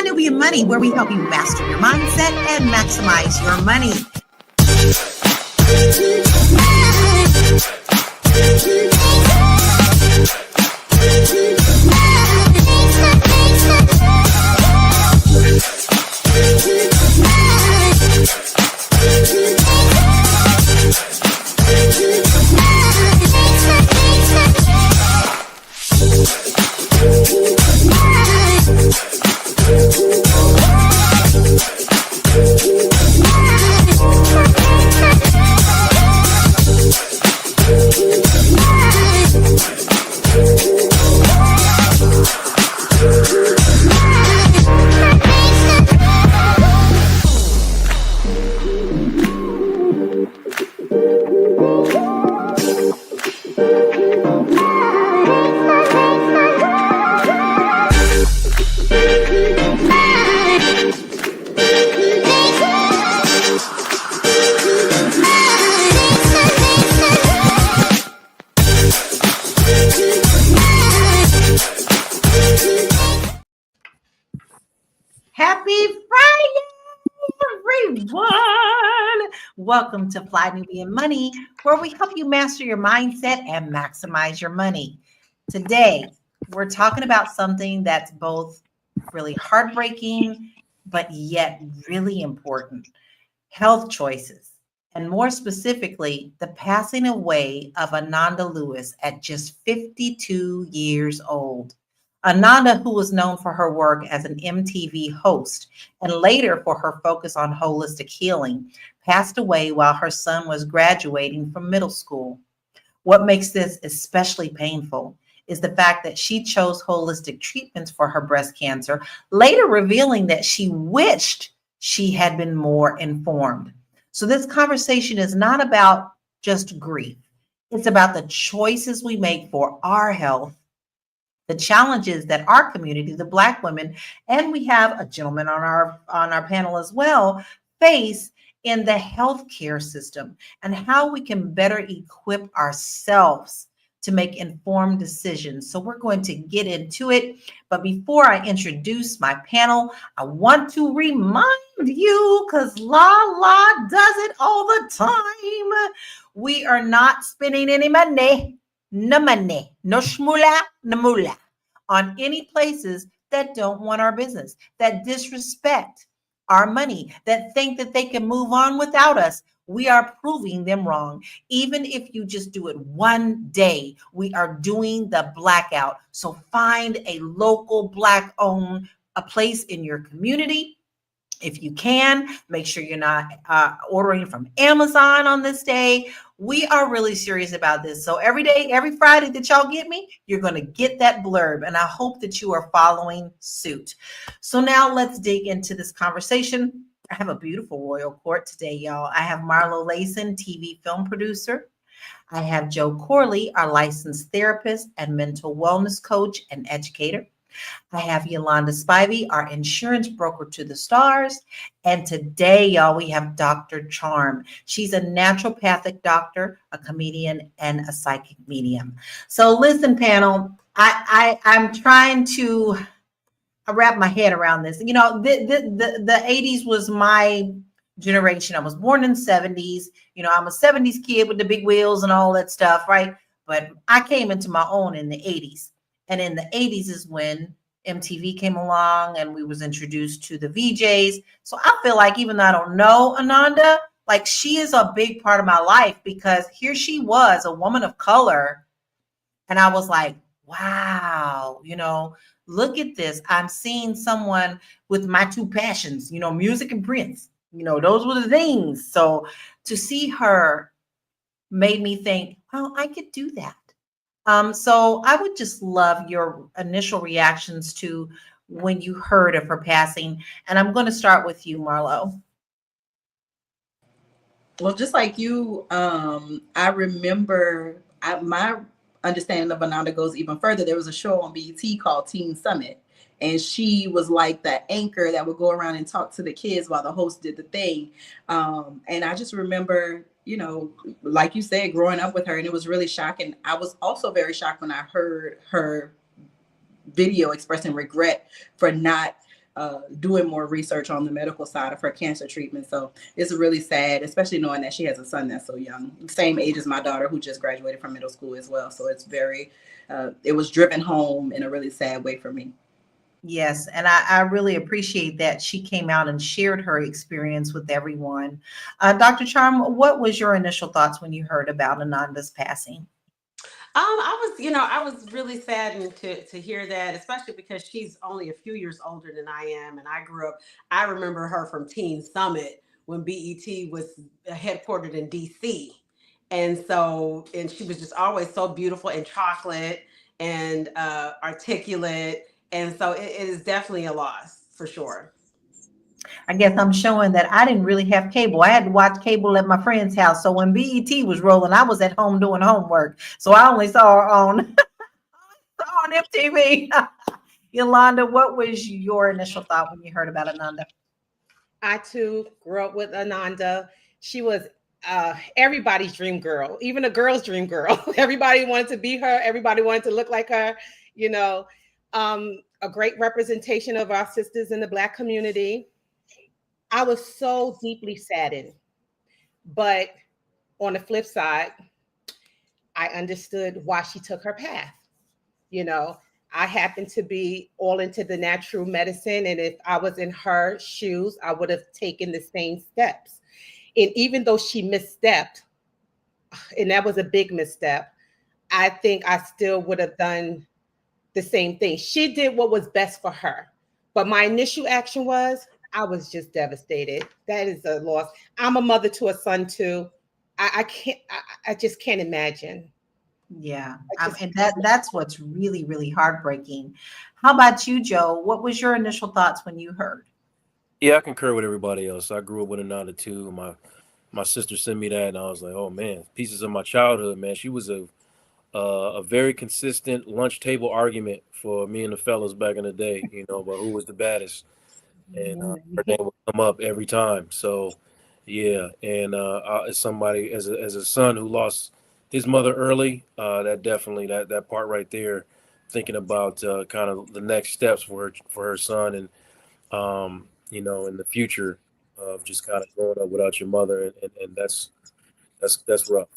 Nubian Money, where we help you master your mindset and maximize your money. Happy Friday, everyone. Welcome to Fly Nubian Money, where we help you master your mindset and maximize your money. Today, we're talking about something that's both really heartbreaking, but yet really important: health choices. And more specifically, the passing away of Ananda Lewis at just 52 years old. Ananda, who was known for her work as an MTV host and later for her focus on holistic healing, passed away while her son was graduating from middle school. What makes this especially painful is the fact that she chose holistic treatments for her breast cancer, later revealing that she wished she had been more informed. So this conversation is not about just grief. It's about the choices we make for our health, the challenges that our community, the Black women, and we have a gentleman on our panel as well, face in the healthcare system, and how we can better equip ourselves to make informed decisions. So we're going to get into it. But before I introduce my panel, I want to remind you, because La does it all the time, we are not spending any money, no shmula, no mula, on any places that don't want our business, that disrespect our money, that think that they can move on without us. We are proving them wrong. Even if you just do it one day, we are doing the blackout. So find a local Black-owned a place in your community. If you can, make sure you're not ordering from Amazon on this day. We are really serious about this. So every day, every Friday that y'all get me, you're going to get that blurb. And I hope that you are following suit. So now let's dig into this conversation. I have a beautiful royal court today, y'all. I have Marlo Layson, TV film producer. I have Joe Corley, our licensed therapist and mental wellness coach and educator. I have Yolanda Spivey, our insurance broker to the stars. And today, y'all, we have Dr. Charm. She's a naturopathic doctor, a comedian, and a psychic medium. So listen, panel, I'm trying to wrap my head around this. You know, the 80s was my generation. I was born in the 70s. You know, I'm a 70s kid with the big wheels and all that stuff, right? But I came into my own in the 80s. And in the 80s is when MTV came along and we was introduced to the VJs. So I feel like, even though I don't know Ananda, like, she is a big part of my life, because here she was, a woman of color. And I was like, wow, you know, look at this. I'm seeing someone with my two passions, you know, music and Prince. You know, those were the things. So to see her made me think, well, I could do that. So I would just love your initial reactions to when you heard of her passing. And I'm going to start with you, Marlo. Well, just like you, I remember my understanding of Ananda goes even further. There was a show on BET called Teen Summit, and she was like the anchor that would go around and talk to the kids while the host did the thing. And I just remember, you know, like you said, growing up with her, and it was really shocking. I was also very shocked when I heard her video expressing regret for not doing more research on the medical side of her cancer treatment. So it's really sad, especially knowing that she has a son that's so young, same age as my daughter who just graduated from middle school as well. So it's very, it was driven home in a really sad way for me. Yes, and I really appreciate that she came out and shared her experience with everyone. Dr. Charm, what was your initial thoughts when you heard about Ananda's passing? I was really saddened to hear that, especially because she's only a few years older than I am, and I remember her from Teen Summit when BET was headquartered in DC, and she was just always so beautiful and chocolate and articulate, and so it is definitely a loss for sure. I guess I'm showing that I didn't really have cable. I had to watch cable at my friend's house. So when BET was rolling, I was at home doing homework. So I only saw her on, on MTV. Yolanda, what was your initial thought when you heard about Ananda? I too grew up with Ananda. She was everybody's dream girl, even a girl's dream girl. Everybody wanted to be her. Everybody wanted to look like her. You know, a great representation of our sisters in the Black community. I was so deeply saddened. But on the flip side, I understood why she took her path. You know, I happened to be all into the natural medicine. And if I was in her shoes, I would have taken the same steps. And even though she misstepped, and that was a big misstep, I think I still would have done the same thing. She did what was best for her. But my initial action was, I was just devastated. That is a loss. I'm a mother to a son too. I just can't imagine. Yeah, and that's what's really, really heartbreaking. How about you, Joe? What was your initial thoughts when you heard? Yeah, I concur with everybody else. I grew up with Ananda too. My sister sent me that, and I was like, oh man, pieces of my childhood, man. She was a very consistent lunch table argument for me and the fellas back in the day, about who was the baddest, and her name would come up every time. So yeah, and as somebody as a son who lost his mother early, that definitely that part right there, thinking about kind of the next steps for her son, and in the future of just kind of growing up without your mother, and that's rough.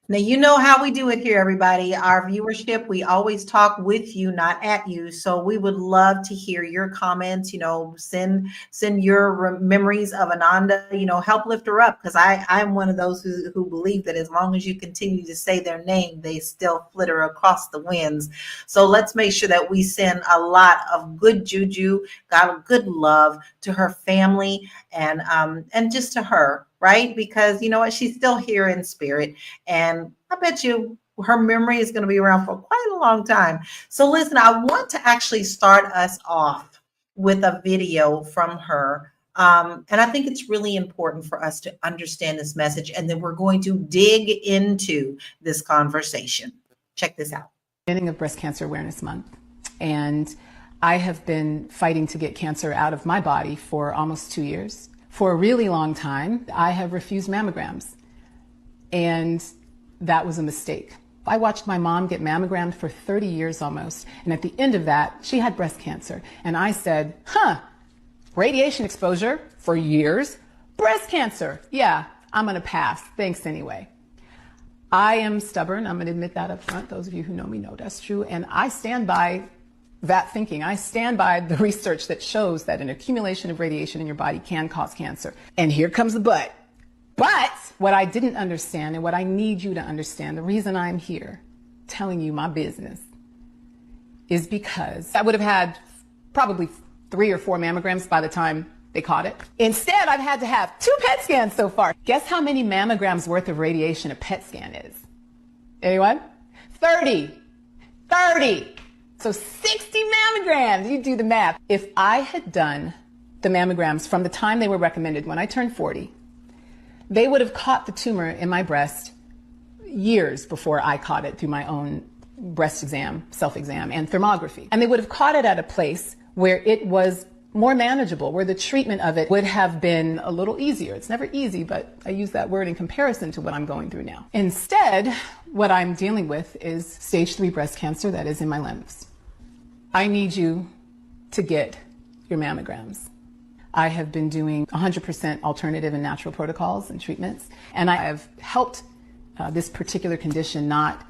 Now, you know how we do it here, everybody. Our viewership, we always talk with you, not at you. So we would love to hear your comments, send your memories of Ananda, help lift her up. Because I'm one of those who believe that as long as you continue to say their name, they still flitter across the winds. So let's make sure that we send a lot of good juju, got good love to her family and just to her. Right? Because you know what? She's still here in spirit. And I bet you her memory is going to be around for quite a long time. So listen, I want to actually start us off with a video from her. And I think it's really important for us to understand this message. And then we're going to dig into this conversation. Check this out. Beginning of Breast Cancer Awareness Month. And I have been fighting to get cancer out of my body for almost 2 years. For a really long time, I have refused mammograms, and that was a mistake. I watched my mom get mammogrammed for 30 years almost, and at the end of that, she had breast cancer. And I said, radiation exposure for years, breast cancer. Yeah, I'm gonna pass. Thanks anyway. I am stubborn. I'm gonna admit that up front. Those of you who know me know that's true. And I stand by that thinking. I stand by the research that shows that an accumulation of radiation in your body can cause cancer. And here comes the but. But what I didn't understand, and what I need you to understand, the reason I'm here telling you my business is because I would have had probably 3 or 4 mammograms by the time they caught it. Instead, I've had to have 2 PET scans so far. Guess how many mammograms worth of radiation a PET scan is? Anyone? 30. So 60 mammograms, you do the math. If I had done the mammograms from the time they were recommended when I turned 40, they would have caught the tumor in my breast years before I caught it through my own breast exam, self-exam, and thermography. And they would have caught it at a place where it was more manageable, where the treatment of it would have been a little easier. It's never easy, but I use that word in comparison to what I'm going through now. Instead, what I'm dealing with is stage 3 breast cancer that is in my lymphs. I need you to get your mammograms. I have been doing 100% alternative and natural protocols and treatments, and I have helped this particular condition not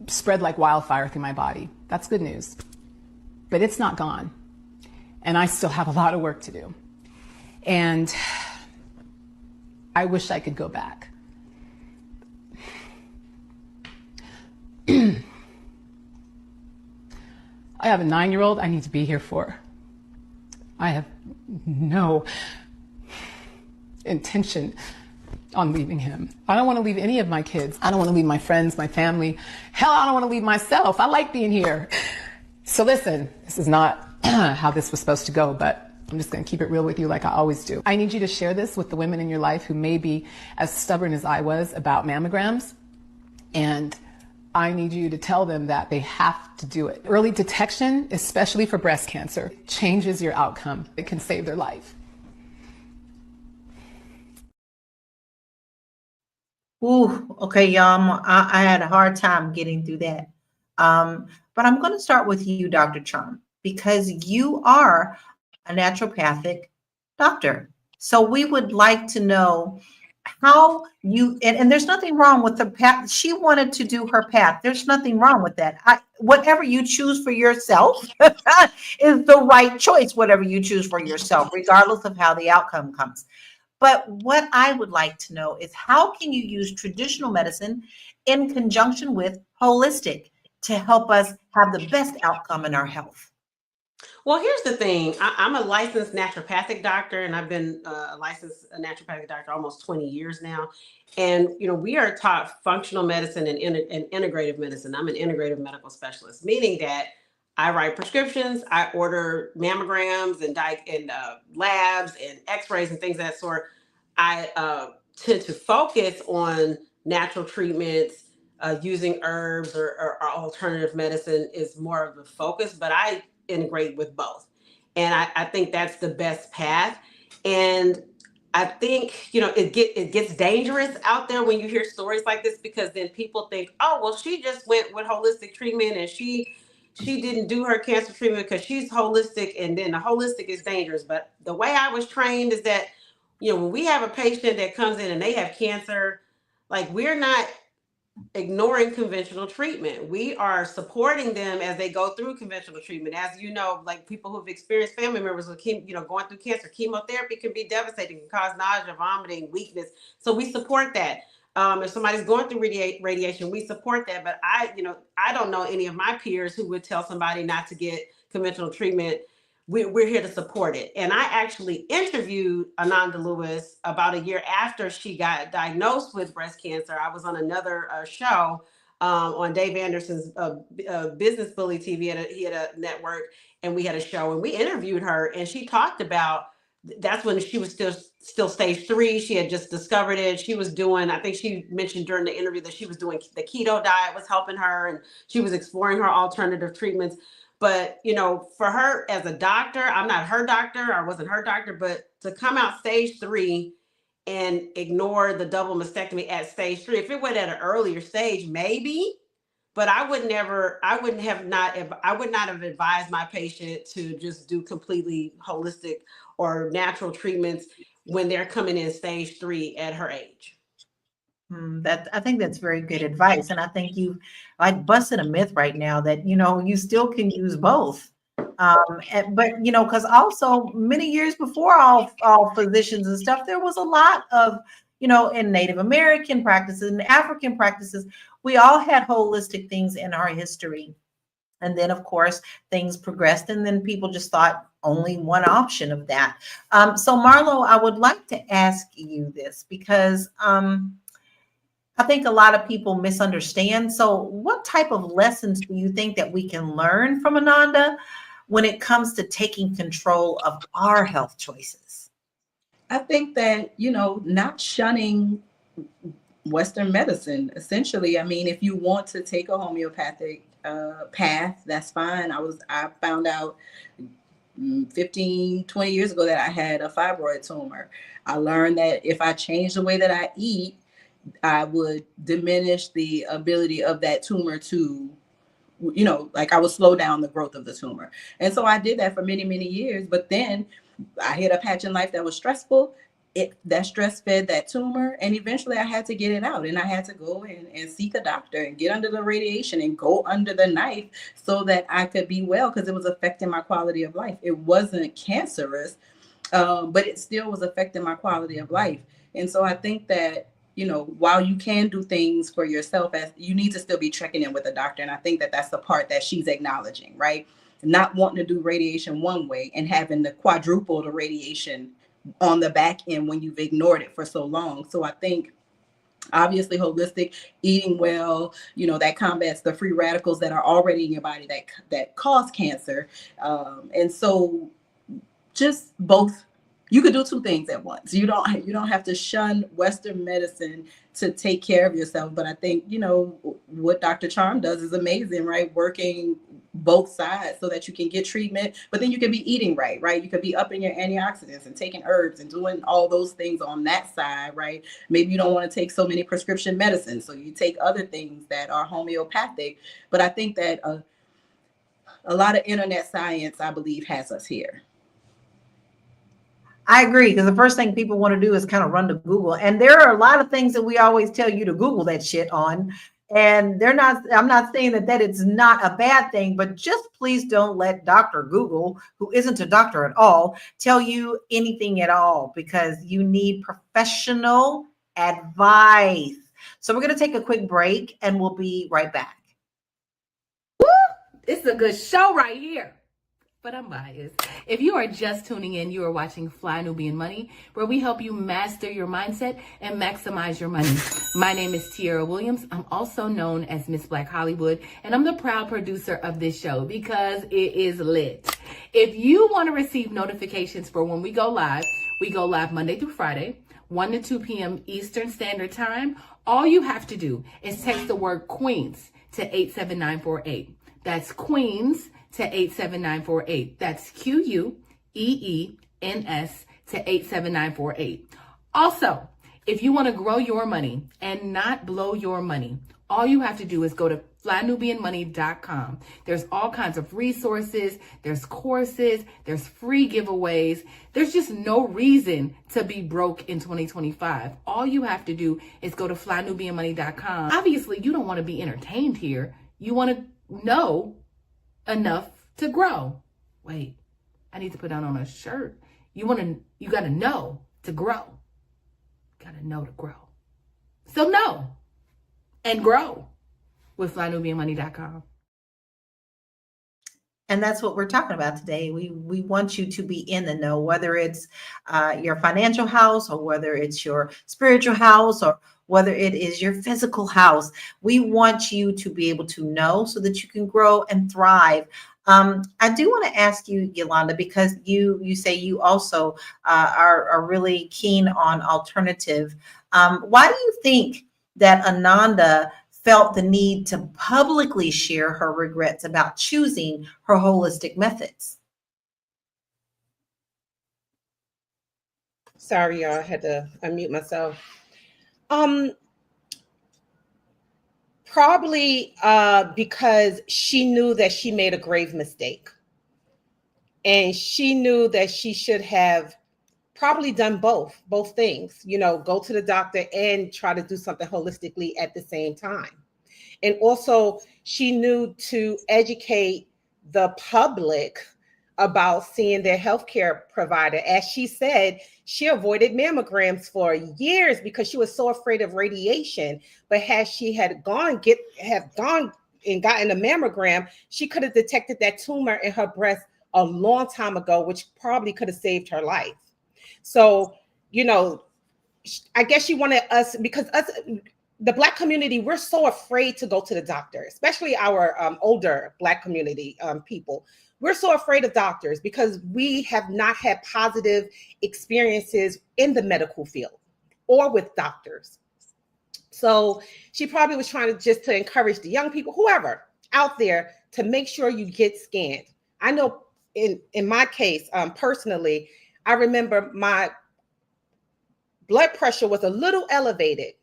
spread like wildfire through my body. That's good news. But it's not gone, and I still have a lot of work to do. And I wish I could go back. I have a 9-year-old I need to be here for. I have no intention on leaving him. I don't want to leave any of my kids. I don't want to leave my friends, my family. Hell, I don't want to leave myself. I like being here. So listen, this is not how this was supposed to go, but I'm just going to keep it real with you like I always do. I need you to share this with the women in your life who may be as stubborn as I was about mammograms. And I need you to tell them that they have to do it. Early detection, especially for breast cancer, changes your outcome. It can save their life. Ooh, okay, y'all. I had a hard time getting through that. But I'm going to start with you, Dr. Charm, because you are a naturopathic doctor. So we would like to know how you, and there's nothing wrong with the path. She wanted to do her path. There's nothing wrong with that. Whatever you choose for yourself is the right choice, whatever you choose for yourself, regardless of how the outcome comes. But what I would like to know is how can you use traditional medicine in conjunction with holistic to help us have the best outcome in our health? Well, here's the thing. I'm a licensed naturopathic doctor, and I've been a licensed naturopathic doctor almost 20 years now. And, we are taught functional medicine and integrative medicine. I'm an integrative medical specialist, meaning that I write prescriptions, I order mammograms and labs and x-rays and things of that sort. I tend to focus on natural treatments, using herbs or alternative medicine is more of the focus, but I integrate with both. And I think that's the best path. And I think, it gets dangerous out there when you hear stories like this, because then people think, oh, well, she just went with holistic treatment and she didn't do her cancer treatment because she's holistic, and then the holistic is dangerous. But the way I was trained is that, when we have a patient that comes in and they have cancer, like, we're not ignoring conventional treatment. We are supporting them as they go through conventional treatment. As you know, like people who've experienced family members with going through cancer, chemotherapy can be devastating, can cause nausea, vomiting, weakness. So we support that. If somebody's going through radiation, we support that. But I don't know any of my peers who would tell somebody not to get conventional treatment. We're here to support it. And I actually interviewed Ananda Lewis about a year after she got diagnosed with breast cancer. I was on another show on Dave Anderson's Business Bully TV. He had a network, and we had a show, and we interviewed her, and she talked about that's when she was still stage 3. She had just discovered it. She was doing, I think she mentioned during the interview that she was doing the keto diet was helping her, and she was exploring her alternative treatments. But, for her as a doctor, I'm not her doctor, I wasn't her doctor, but to come out stage 3 and ignore the double mastectomy at stage 3, if it went at an earlier stage, maybe, but I would not have advised my patient to just do completely holistic or natural treatments when they're coming in stage 3 at her age. I think that's very good advice. And I think you like busted a myth right now that, you still can use both. But, because also many years before all physicians and stuff, there was a lot of, in Native American practices and African practices, we all had holistic things in our history. And then, of course, things progressed, and then people just thought only one option of that. So Marlo, I would like to ask you this because, I think a lot of people misunderstand. So what type of lessons do you think that we can learn from Ananda when it comes to taking control of our health choices? I think that, not shunning Western medicine, essentially. I mean, if you want to take a homeopathic path, that's fine. I found out 15, 20 years ago that I had a fibroid tumor. I learned that if I changed the way that I eat, I would diminish the ability of that tumor to like I would slow down the growth of the tumor. And so I did that for many, many years. But then I hit a patch in life that was stressful. That stress fed that tumor, and eventually I had to get it out, and I had to go in and seek a doctor and get under the radiation and go under the knife so that I could be well, because it was affecting my quality of life. It wasn't cancerous, but it still was affecting my quality of life. And so I think that, while you can do things for yourself, as you need to still be checking in with a doctor. And I think that that's the part that she's acknowledging, right? Not wanting to do radiation one way and having to quadruple the radiation on the back end when you've ignored it for so long. So I think obviously holistic eating well, that combats the free radicals that are already in your body that cause cancer. And so just both, you could do two things at once. You don't have to shun Western medicine to take care of yourself. But I think, what Dr. Charm does is amazing, right? Working both sides so that you can get treatment, but then you can be eating right? You could be upping your antioxidants and taking herbs and doing all those things on that side, right? Maybe you don't want to take so many prescription medicines, so you take other things that are homeopathic. But I think that a lot of internet science, I believe, has us here. I agree, because the first thing people want to do is kind of run to Google. And there are a lot of things that we always tell you to Google that shit on. And I'm not saying that it's not a bad thing, but just please don't let Dr. Google, who isn't a doctor at all, tell you anything at all, because you need professional advice. So we're going to take a quick break and we'll be right back. It's a good show right here. But I'm biased. If you are just tuning in, you are watching Fly Nubian Money, where we help you master your mindset and maximize your money. My name is Tiara Williams. I'm also known as Miss Black Hollywood, and I'm the proud producer of this show because it is lit. If you want to receive notifications for when we go live Monday through Friday, 1 to 2 p.m. Eastern Standard Time. All you have to do is text the word Queens to 87948. That's Queens to 87948. That's QUEENS to 87948. Also, if you want to grow your money and not blow your money, all you have to do is go to flynubianmoney.com. There's all kinds of resources, there's courses, there's free giveaways. There's just no reason to be broke in 2025. All you have to do is go to flynubianmoney.com. Obviously, you don't want to be entertained here. You want to know enough to grow. Wait, I need to put that on a shirt. You got to know to grow. Got to know to grow. So know and grow with flynubianmoney.com. And that's what we're talking about today. We want you to be in the know, whether it's your financial house or whether it's your spiritual house or whether it is your physical house. We want you to be able to know so that you can grow and thrive. I do want to ask you, Yolanda, because you say you also are really keen on alternative. Why do you think that Ananda felt the need to publicly share her regrets about choosing her holistic methods? Sorry, y'all, I had to unmute myself. Probably because she knew that she made a grave mistake. And she knew that she should have probably done both things, go to the doctor and try to do something holistically at the same time. And also she knew to educate the public about seeing their healthcare provider. As she said, she avoided mammograms for years because she was so afraid of radiation. But had she gone and gotten a mammogram, she could have detected that tumor in her breast a long time ago, which probably could have saved her life. So, I guess she wanted us, because the Black community, we're so afraid to go to the doctor, especially our older Black community people. We're so afraid of doctors because we have not had positive experiences in the medical field or with doctors. So she probably was trying to encourage the young people, whoever out there, to make sure you get scanned. I know in my case, personally, I remember my blood pressure was a little elevated.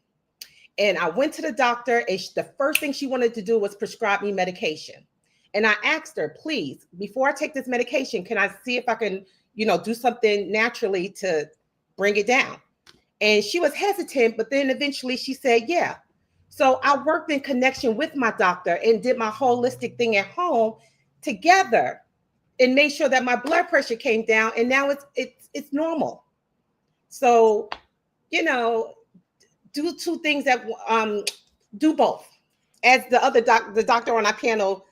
And I went to the doctor, and the first thing she wanted to do was prescribe me medication. And I asked her, please, before I take this medication, can I see if I can, do something naturally to bring it down? And she was hesitant, but then eventually she said, yeah. So I worked in connection with my doctor and did my holistic thing at home together and made sure that my blood pressure came down, and now it's normal. So, do two things that do both. As the doctor on our panel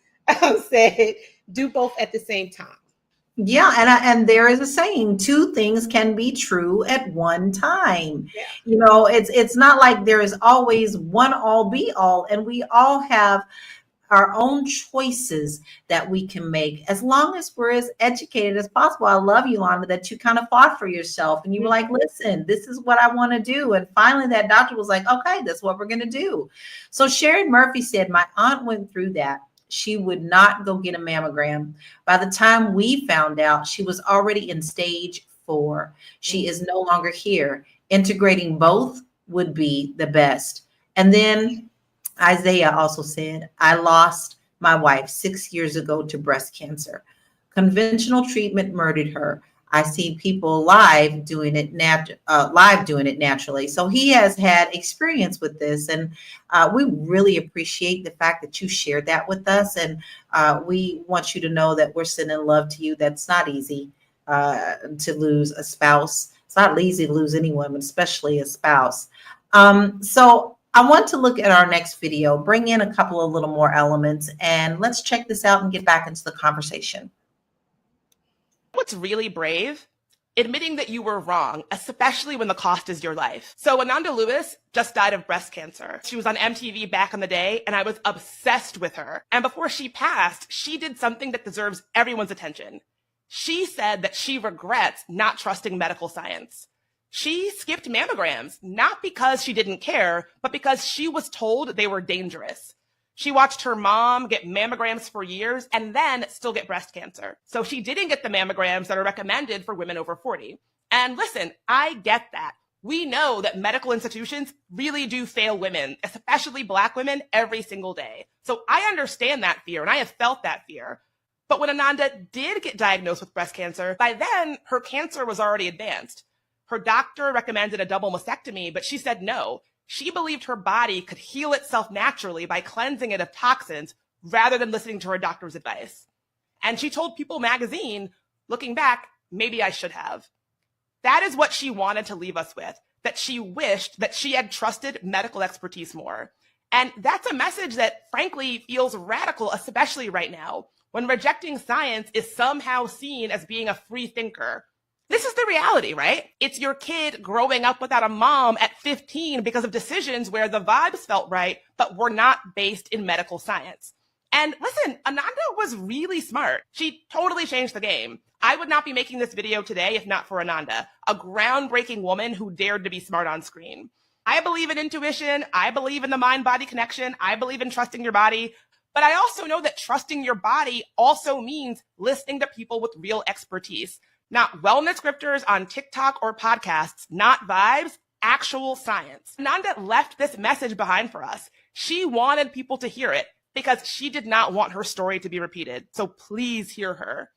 said, do both at the same time. Yeah, and there is a saying, two things can be true at one time. Yeah. It's not like there is always one all be all, and we all have our own choices that we can make as long as we're as educated as possible. I love you, Lana, that you kind of fought for yourself and you were like, listen, this is what I want to do. And finally that doctor was like, okay, that's what we're going to do. So Sharon Murphy said, my aunt went through that. She would not go get a mammogram. By the time we found out, she was already in stage 4. She is no longer here. Integrating both would be the best. And then Isaiah also said, I lost my wife 6 years ago to breast cancer. Conventional treatment murdered her. I see people live doing it naturally. So he has had experience with this, and we really appreciate the fact that you shared that with us. And we want you to know that we're sending love to you. That's not easy to lose a spouse. It's not easy to lose anyone, but especially a spouse. So I want to look at our next video, bring in a couple of little more elements, and let's check this out and get back into the conversation. What's really brave? Admitting that you were wrong, especially when the cost is your life. So Ananda Lewis just died of breast cancer. She was on MTV back in the day, and I was obsessed with her. And before she passed, she did something that deserves everyone's attention. She said that she regrets not trusting medical science. She skipped mammograms, not because she didn't care, but because she was told they were dangerous. She watched her mom get mammograms for years and then still get breast cancer. So she didn't get the mammograms that are recommended for women over 40. And listen, I get that. We know that medical institutions really do fail women, especially Black women, every single day. So I understand that fear, and I have felt that fear. But when Ananda did get diagnosed with breast cancer, by then her cancer was already advanced. Her doctor recommended a double mastectomy, but she said no. She believed her body could heal itself naturally by cleansing it of toxins rather than listening to her doctor's advice. And she told People magazine, looking back, maybe I should have. That is what she wanted to leave us with, that she wished that she had trusted medical expertise more. And that's a message that frankly feels radical, especially right now, when rejecting science is somehow seen as being a free thinker. This is the reality, right? It's your kid growing up without a mom at 15 because of decisions where the vibes felt right, but were not based in medical science. And listen, Ananda was really smart. She totally changed the game. I would not be making this video today if not for Ananda, a groundbreaking woman who dared to be smart on screen. I believe in intuition. I believe in the mind-body connection. I believe in trusting your body. But I also know that trusting your body also means listening to people with real expertise. Not wellness scripters on TikTok or podcasts, not vibes, actual science. Ananda left this message behind for us. She wanted people to hear it because she did not want her story to be repeated. So please hear her.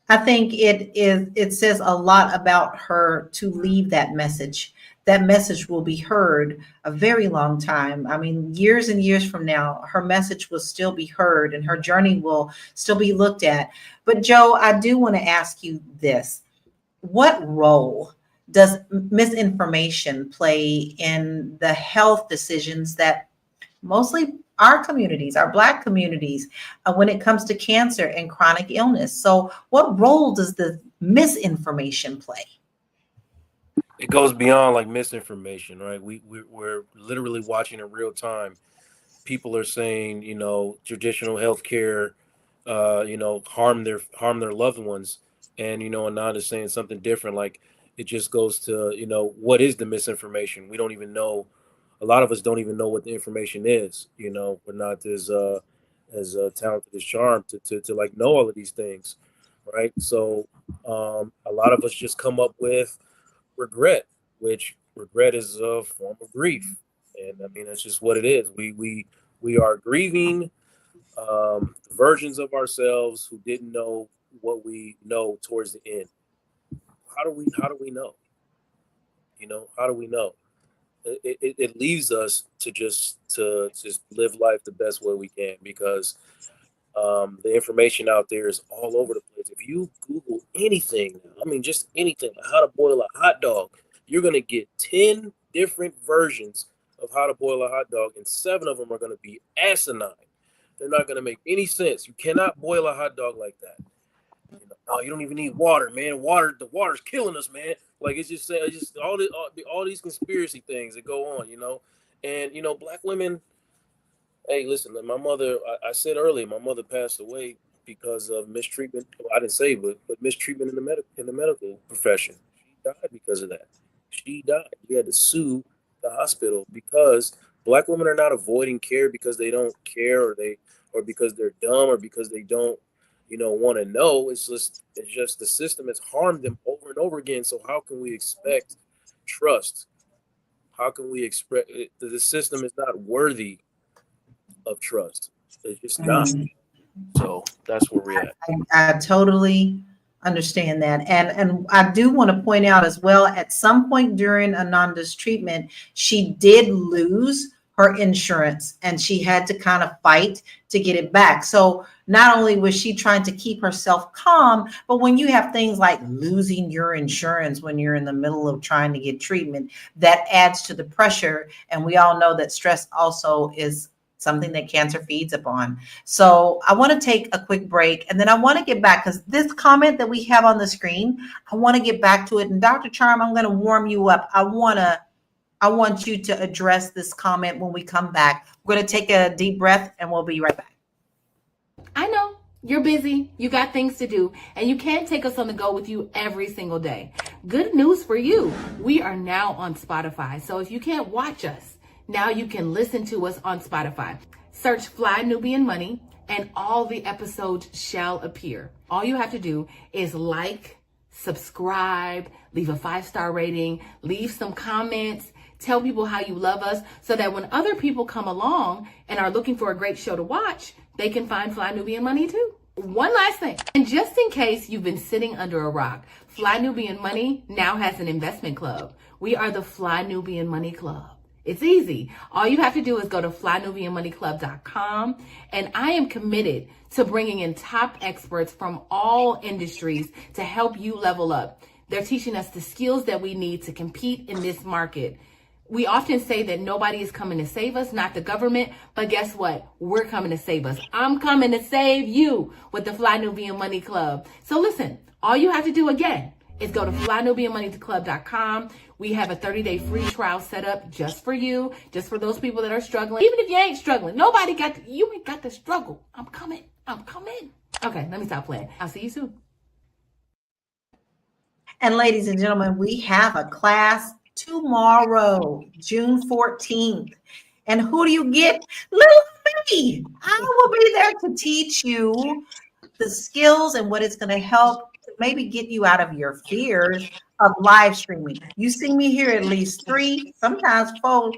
I think it says a lot about her to leave that message. That message will be heard a very long time. I mean, years and years from now, her message will still be heard and her journey will still be looked at. But Joe, I do want to ask you this. What role does misinformation play in the health decisions that mostly our communities, our Black communities, when it comes to cancer and chronic illness? So what role does the misinformation play? It goes beyond like misinformation, right? We're literally watching in real time. People are saying, traditional healthcare, harm their loved ones, and Ananda's saying something different. Like it just goes to, what is the misinformation? We don't even know. A lot of us don't even know what the information is. We're not as talented as Charm to like know all of these things, right? So a lot of us just come up with regret, which regret is a form of grief, and I mean that's just what it is. We We are grieving versions of ourselves who didn't know what we know towards the end. How do we know? How do we know? It leaves us to just live life the best way we can, because the information out there is all over the place. If you Google anything, I mean, just anything, how to boil a hot dog, you're going to get 10 different versions of how to boil a hot dog, and 7 of them are going to be asinine. They're not going to make any sense. You cannot boil a hot dog like that. Oh, you don't even need water, man. The water's killing us, man. Like, it's just all these conspiracy things that go on, and black women. Hey, listen, my mother. I said earlier, my mother passed away because of mistreatment. Well, I didn't say, but mistreatment in the medical profession. She died because of that. She died. We had to sue the hospital because black women are not avoiding care because they don't care, or because they're dumb, or because they don't want to know. It's just the system has harmed them over and over again. So how can we expect trust? How can we expect the system is not worthy of trust? It's just not. So that's where we're at. I totally understand that. And I do want to point out as well, at some point during Ananda's treatment, she did lose her insurance and she had to kind of fight to get it back. So not only was she trying to keep herself calm, but when you have things like losing your insurance when you're in the middle of trying to get treatment, that adds to the pressure. And we all know that stress also is something that cancer feeds upon. So I want to take a quick break, and then I want to get back, because this comment that we have on the screen, I want to get back to it. And Dr. Charm, I'm going to warm you up. I want you to address this comment when we come back. We're going to take a deep breath and we'll be right back. I know you're busy, you got things to do, and you can't take us on the go with you every single day. Good news for you. We are now on Spotify. So if you can't watch us, now you can listen to us on Spotify. Search Fly Nubian Money and all the episodes shall appear. All you have to do is like, subscribe, leave a 5-star rating, leave some comments, tell people how you love us, so that when other people come along and are looking for a great show to watch, they can find Fly Nubian Money too. One last thing, and just in case you've been sitting under a rock, Fly Nubian Money now has an investment club. We are the Fly Nubian Money Club. It's easy. All you have to do is go to flynubianmoneyclub.com, and I am committed to bringing in top experts from all industries to help you level up. They're teaching us the skills that we need to compete in this market. We often say that nobody is coming to save us, not the government, but guess what? We're coming to save us. I'm coming to save you with the Fly Nubian Money Club. So listen, all you have to do again is go to flynubianmoneyclub.com. We have a 30-day free trial set up just for you, just for those people that are struggling. Even if you ain't struggling, you ain't got to struggle. I'm coming. Okay, let me stop playing. I'll see you soon. And ladies and gentlemen, we have a class tomorrow, June 14th. And who do you get? Little me. I will be there to teach you the skills and what it's going to help to maybe get you out of your fears of live streaming. You see me here at least 3, sometimes 4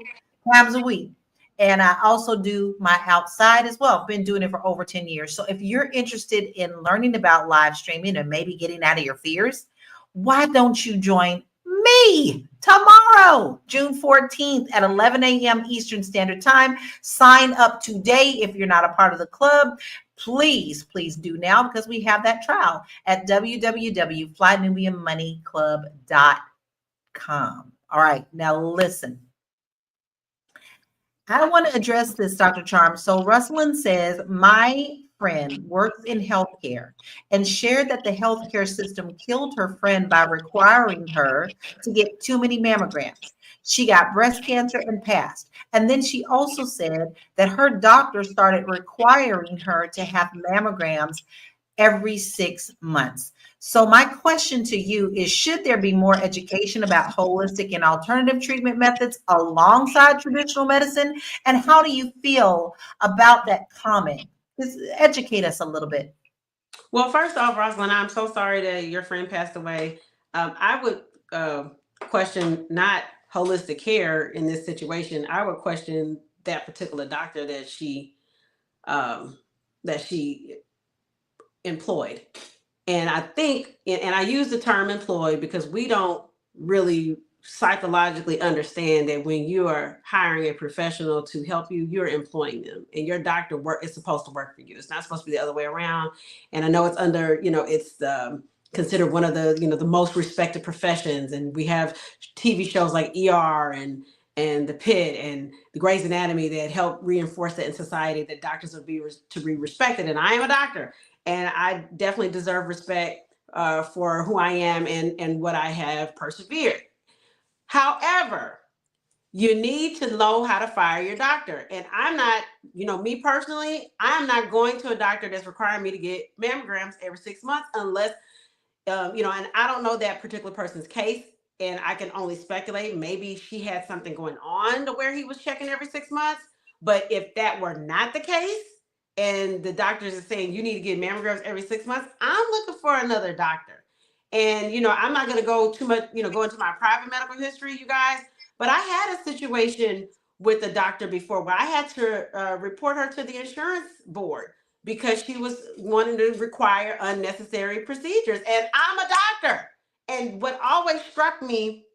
times a week. And I also do my outside as well. I've been doing it for over 10 years. So if you're interested in learning about live streaming and maybe getting out of your fears, why don't you join me tomorrow, June 14th at 11 a.m. Eastern Standard Time. Sign up today if you're not a part of the club. Please do now, because we have that trial at www.flynubianmoneyclub.com. All right, now listen. I want to address this, Dr. Charm. So Ruslan says, my friend works in healthcare and shared that the healthcare system killed her friend by requiring her to get too many mammograms. She got breast cancer and passed. And then she also said that her doctor started requiring her to have mammograms every 6 months. So my question to you is, should there be more education about holistic and alternative treatment methods alongside traditional medicine? And how do you feel about that comment? Just educate us a little bit. Well, first off, Rosalind, I'm so sorry that your friend passed away. I would question not holistic care in this situation. I would question that particular doctor that she employed. And I think, and I use the term employed because we don't really psychologically understand that when you are hiring a professional to help you, you're employing them, and your doctor work is supposed to work for you. It's not supposed to be the other way around. And I know it's under, it's considered one of the, the most respected professions. And we have TV shows like ER and The Pit and the Grey's Anatomy that help reinforce that in society, that doctors are to be respected. And I am a doctor, and I definitely deserve respect for who I am and what I have persevered. However, you need to know how to fire your doctor. And I'm not, me personally, I'm not going to a doctor that's requiring me to get mammograms every 6 months unless, and I don't know that particular person's case. And I can only speculate. Maybe she had something going on to where he was checking every 6 months. But if that were not the case, and the doctors are saying you need to get mammograms every 6 months, I'm looking for another doctor. And, I'm not going to go too much, go into my private medical history, you guys, but I had a situation with a doctor before where I had to report her to the insurance board because she was wanting to require unnecessary procedures. And I'm a doctor. And what always struck me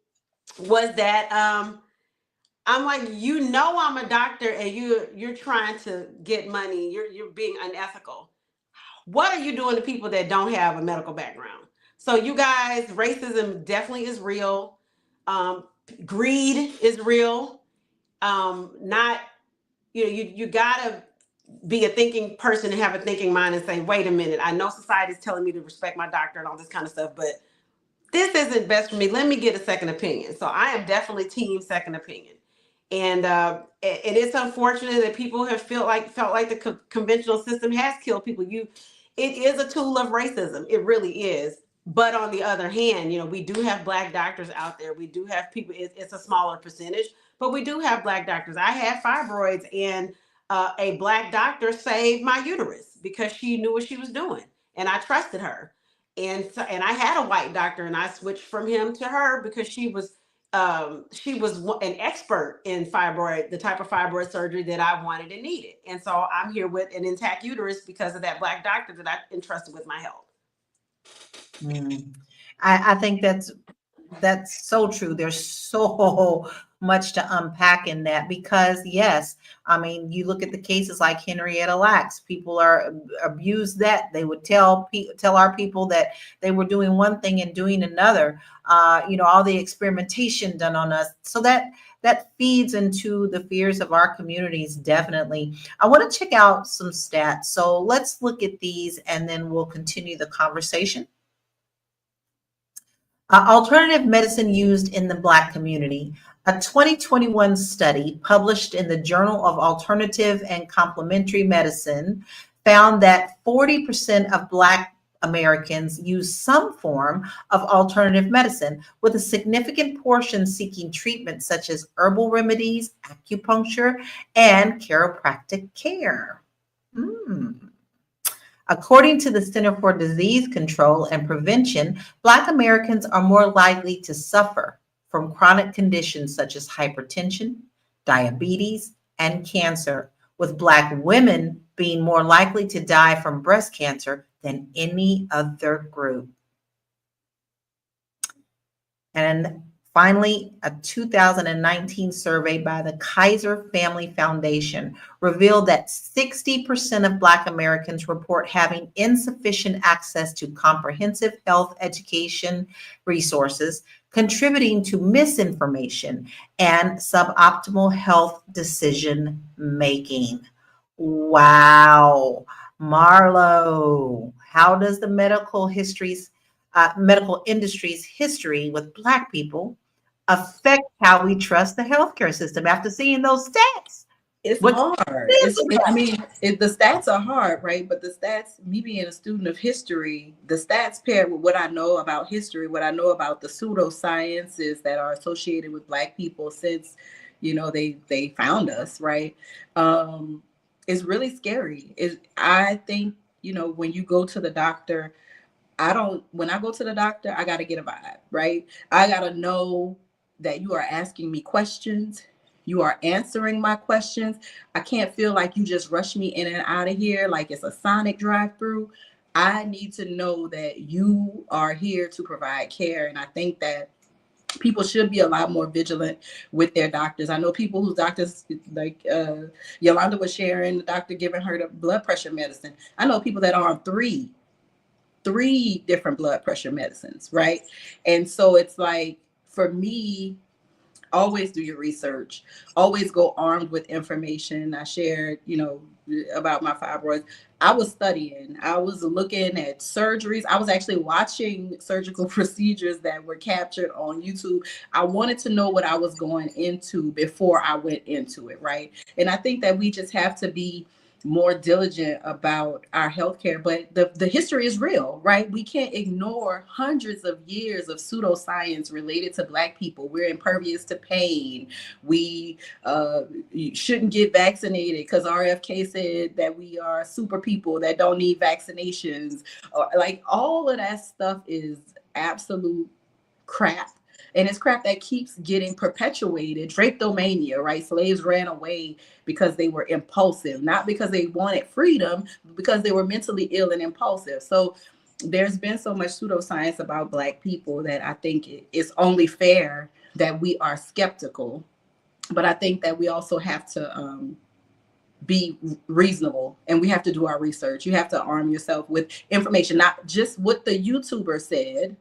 was that I'm like, I'm a doctor and you're trying to get money. You're being unethical. What are you doing to people that don't have a medical background? So you guys, racism definitely is real. Greed is real. Not, you gotta be a thinking person and have a thinking mind and say, wait a minute, I know society is telling me to respect my doctor and all this kind of stuff, but this isn't best for me. Let me get a second opinion. So I am definitely team second opinion. And it is unfortunate that people have felt like the conventional system has killed people. It is a tool of racism. It really is. But on the other hand, we do have Black doctors out there. We do have people. It's a smaller percentage, but we do have Black doctors. I had fibroids, and a Black doctor saved my uterus because she knew what she was doing, and I trusted her. And I had a white doctor, and I switched from him to her because she was an expert in fibroid, the type of fibroid surgery that I wanted and needed. And so I'm here with an intact uterus because of that Black doctor that I entrusted with my health. I think that's so true. There's so much to unpack in that because yes, I mean, you look at the cases like Henrietta Lacks, people are abused that they would tell our people that they were doing one thing and doing another, all the experimentation done on us. So that feeds into the fears of our communities. Definitely. I want to check out some stats. So let's look at these and then we'll continue the conversation. Alternative medicine used in the Black community. A 2021 study published in the Journal of Alternative and Complementary Medicine found that 40% of Black Americans use some form of alternative medicine, with a significant portion seeking treatment such as herbal remedies, acupuncture, and chiropractic care. According to the Center for Disease Control and Prevention, Black Americans are more likely to suffer from chronic conditions such as hypertension, diabetes, and cancer, with Black women being more likely to die from breast cancer than any other group. And finally, a 2019 survey by the Kaiser Family Foundation revealed that 60% of Black Americans report having insufficient access to comprehensive health education resources, contributing to misinformation and suboptimal health decision making. Wow. Marlo, how does the medical industry's history with Black people affect how we trust the healthcare system after seeing those stats? It's hard. The stats are hard, right? But the stats, me being a student of history, the stats paired with what I know about history, what I know about the pseudosciences that are associated with Black people since, they found us, right? It's really scary. I think, when you go to the doctor, when I go to the doctor, I got to get a vibe, right? I got to know that you are asking me questions You are answering my questions. I can't feel like you just rush me in and out of here like it's a Sonic drive-through. I need to know that you are here to provide care. And I think that people should be a lot more vigilant with their doctors. I know people whose doctors, like Yolanda was sharing, the doctor giving her the blood pressure medicine. I know people that are on three different blood pressure medicines, right? And so it's like, for me, always do your research, always go armed with information. I shared, about my fibroids. I was studying, I was looking at surgeries. I was actually watching surgical procedures that were captured on YouTube. I wanted to know what I was going into before I went into it, right? And I think that we just have to be more diligent about our healthcare. But the history is real, right? We can't ignore hundreds of years of pseudoscience related to Black people. We're impervious to pain. We shouldn't get vaccinated because RFK said that we are super people that don't need vaccinations. Like, all of that stuff is absolute crap. And it's crap that keeps getting perpetuated. Drapetomania, right? Slaves ran away because they were impulsive, not because they wanted freedom, but because they were mentally ill and impulsive. So there's been so much pseudoscience about Black people that I think it's only fair that we are skeptical. But I think that we also have to be reasonable, and we have to do our research. You have to arm yourself with information, not just what the YouTuber said,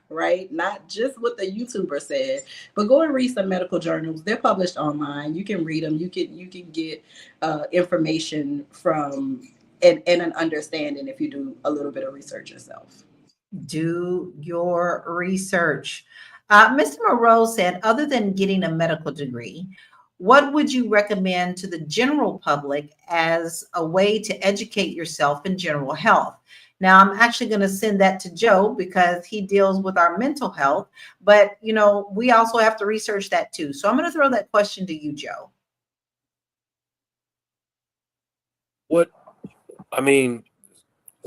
right? Not just what the YouTuber said, but go and read some medical journals. They're published online. You can read them. You can get information from and an understanding if you do a little bit of research yourself. Do your research. Mr. Moreau said, other than getting a medical degree, what would you recommend to the general public as a way to educate yourself in general health? Now, I'm actually going to send that to Joe because he deals with our mental health, but we also have to research that too. So I'm going to throw that question to you, Joe.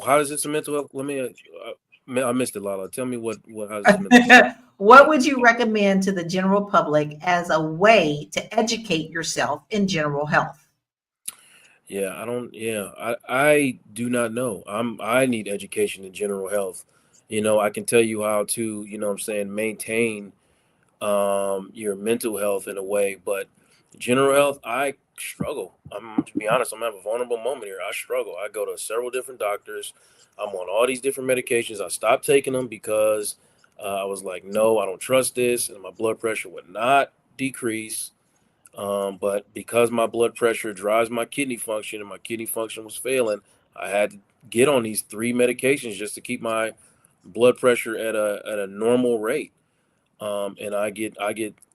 How is this a mental health? I missed it, Lala. Tell me how is this mental health? What would you recommend to the general public as a way to educate yourself in general health? I do not know. I need education in general health. I can tell you how to, maintain your mental health in a way, but general health, I struggle. To be honest, I'm having a vulnerable moment here. I struggle. I go to several different doctors. I'm on all these different medications. I stopped taking them because I was like, no, I don't trust this, and my blood pressure would not decrease. But because my blood pressure drives my kidney function, and my kidney function was failing, I had to get on these 3 medications just to keep my blood pressure at a normal rate. And I get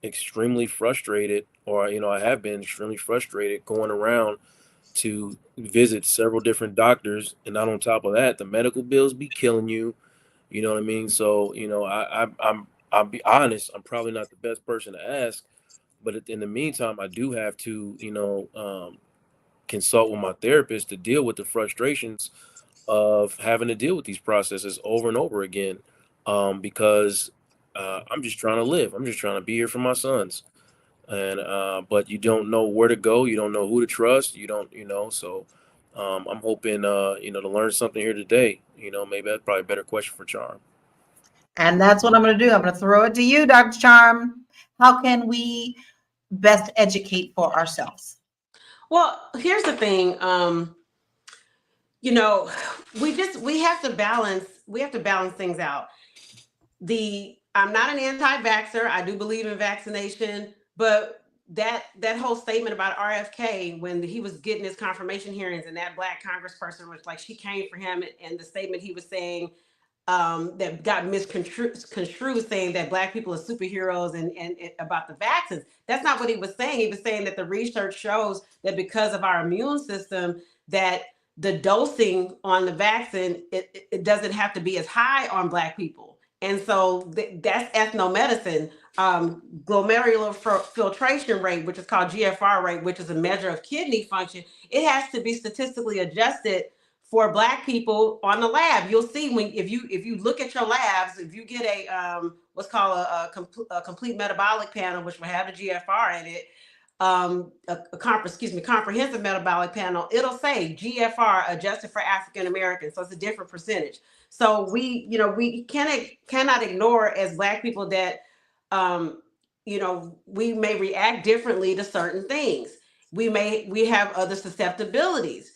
extremely frustrated, or I have been extremely frustrated going around to visit several different doctors, and not on top of that, the medical bills be killing you. You know what I mean? So I'll be honest, I'm probably not the best person to ask, but in the meantime, I do have to consult with my therapist to deal with the frustrations of having to deal with these processes over and over again, because I'm just trying to live. I'm just trying to be here for my sons, and but you don't know where to go. You don't know who to trust. You don't, So I'm hoping, to learn something here today. Maybe that's probably a better question for Charm. And that's what I'm going to do. I'm going to throw it to you, Dr. Charm. How can we best educate for ourselves? Well, here's the thing. We have to balance things out. I'm not an anti-vaxxer. I do believe in vaccination, but that whole statement about RFK when he was getting his confirmation hearings and that Black congressperson was like, she came for him, and the statement he was saying that got misconstrued, saying that Black people are superheroes and about the vaccines. That's not what he was saying. He was saying that the research shows that because of our immune system, that the dosing on the vaccine, it doesn't have to be as high on Black people. And so that's ethnomedicine. Glomerular filtration rate, which is called GFR rate, which is a measure of kidney function, it has to be statistically adjusted for Black people on the lab. You'll see if you look at your labs, if you get a what's called a complete metabolic panel, which will have the GFR in it, comprehensive metabolic panel, it'll say GFR, adjusted for African Americans. So it's a different percentage. So we cannot ignore as Black people that, we may react differently to certain things. We have other susceptibilities.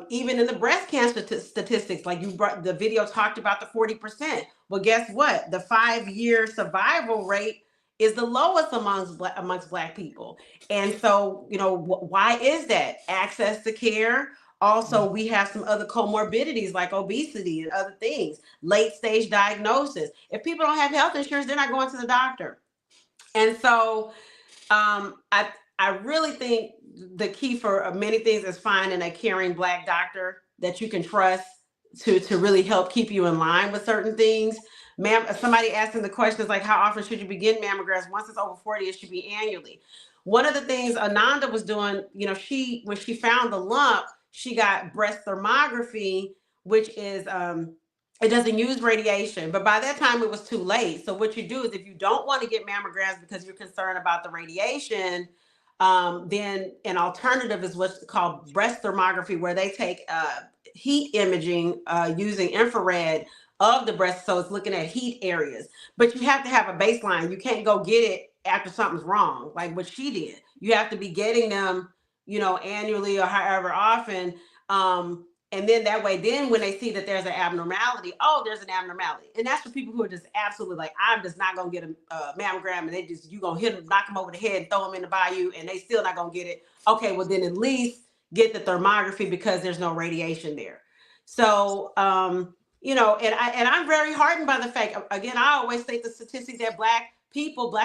Even in the breast cancer statistics, like the video talked about the 40%. Well, guess what? The 5-year survival rate is the lowest amongst Black people. And so, why is that? Access to care. Also, we have some other comorbidities like obesity and other things, late stage diagnosis. If people don't have health insurance, they're not going to the doctor. And so I really think the key for many things is finding a caring Black doctor that you can trust to really help keep you in line with certain things. Somebody asking the question is like, how often should you begin mammograms? Once it's over 40, it should be annually. One of the things Ananda was doing, when she found the lump, she got breast thermography, which is it doesn't use radiation, but by that time it was too late. So what you do is, if you don't want to get mammograms because you're concerned about the radiation, then an alternative is what's called breast thermography, where they take heat imaging using infrared of the breast. So it's looking at heat areas, but you have to have a baseline. You can't go get it after something's wrong, like what she did. You have to be getting them, annually or however often. And then that way, then when they see that there's an abnormality, there's an abnormality. And that's for people who are just absolutely like, I'm just not going to get a mammogram, and you going to hit them, knock them over the head and throw them in the bayou, and they still not going to get it. Okay, well then at least get the thermography because there's no radiation there. So, and I'm very heartened by the fact, again, I always state the statistics that Black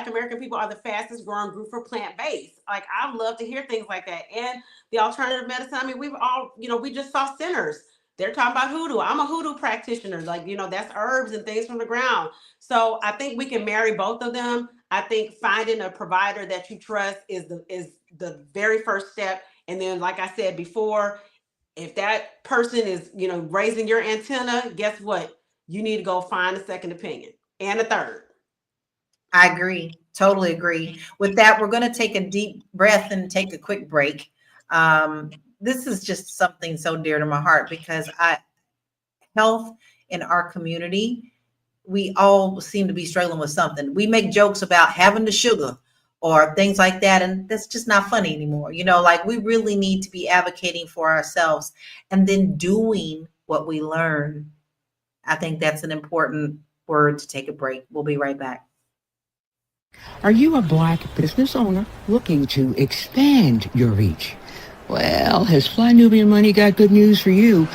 American people are the fastest growing group for plant-based. Like, I love to hear things like that. And the alternative medicine, I mean, we've all, we just saw Centers. They're talking about hoodoo. I'm a hoodoo practitioner. Like, that's herbs and things from the ground. So I think we can marry both of them. I think finding a provider that you trust is the very first step. And then, like I said before, if that person is, raising your antenna, guess what? You need to go find a second opinion and a third. I agree. Totally agree. With that, we're going to take a deep breath and take a quick break. This is just something so dear to my heart because health in our community, we all seem to be struggling with something. We make jokes about having the sugar or things like that, and that's just not funny anymore. Like, we really need to be advocating for ourselves and then doing what we learn. I think that's an important word to take a break. We'll be right back. Are you a Black business owner looking to expand your reach? Well, has Fly Nubian Money got good news for you?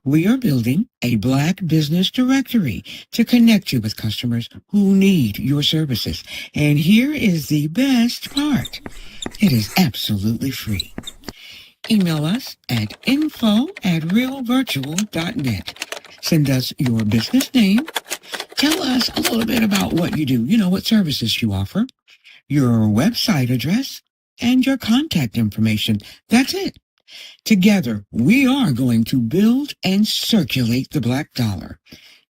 We are building a Black business directory to connect you with customers who need your services. And here is the best part. It is absolutely free. Email us at info@realvirtual.net. Send us your business name. Tell us a little bit about what you do, what services you offer, your website address, and your contact information. That's it. Together, we are going to build and circulate the Black dollar.